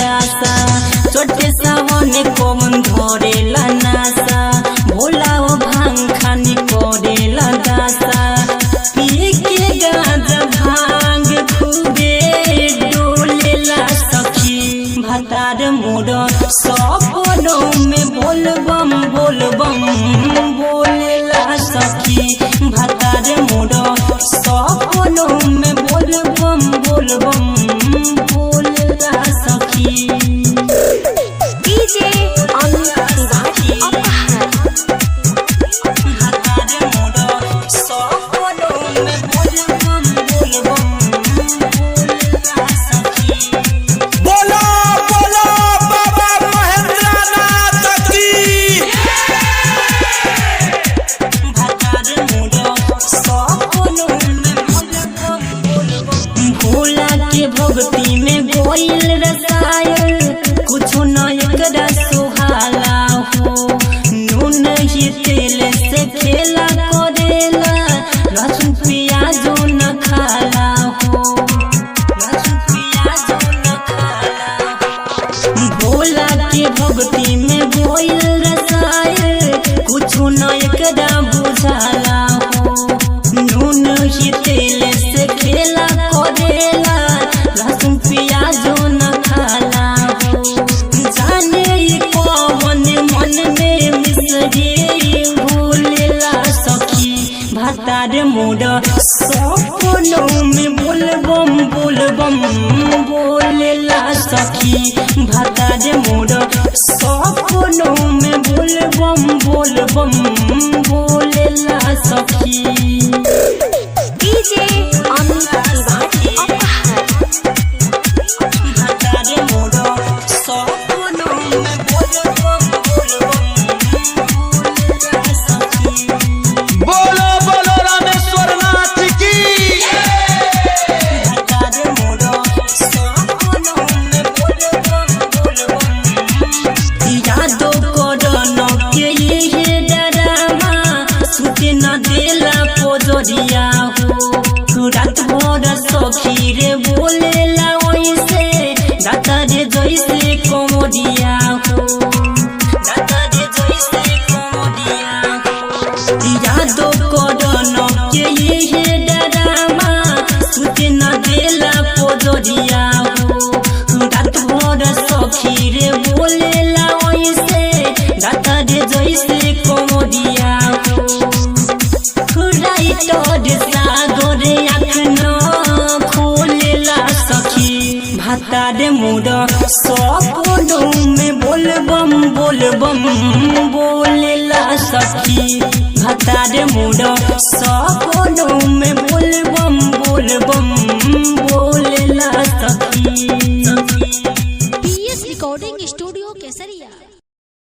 दासा छोटे सावने कौन धरेला नासा भोला ओ भांग खानी करेला दासा पिए के गांजा भांग खूबे डोलेला सखी भतार मोर सपनों में बोलबम बोलेला सखी भतार मोर सपनों में बोलबम बोलेला सखी डीजे अमित तिवारी भतार मोर सपनों में बोलबम बोलेला सखी बोलो बोलो बाबा महेंद्रनाथ की। भतार मोर सपनों में बोलबम भोला के भक्ति में गोइल रसायल कुछ न एकरा सुहाला हो नून ही तेल से खेला करेला लहसुन प्याजो न खाला हो लहसुन प्याजो न खाला हो भोला के भक्ति में गोइल रसायल कुछ न एकरा बुझाला हो नून ही तेल से खेला करेला लहसुन प्याजो न खाला हो जाने कौन मन में मिसरी भूलेला सखी भतार मोर सपनों में बोलबम बोलेला सखी भतार मोर सपनों में बोलबम बोलेला सखी डीजे अमित तिवारी भतार मोर सपनों में बोलबम बोलेला सखी बोलो बोलो रामेश्वर नाथ की। भतार मोर सपनों में बोलबम यादो करन के ये डरामा सुते न देला पोजरिया हो रात भर सखी रे बोलेला ओइसे दाता रे जैसे कोमोडिया हो दाता रे जैसे कोमोडिया हो यादो करन के ये डरामा सुते न देला पोजरिया हो रात भर सखी रे बोलेला ओइसे दाता रे जैसे कोमोडिया हो राइटर सागरे आँख न खोलेला सखी भतार मोर सपनों में बोलबम बोलेला सखी भतार मोर सपनों में बोलबम बोलेला सखी।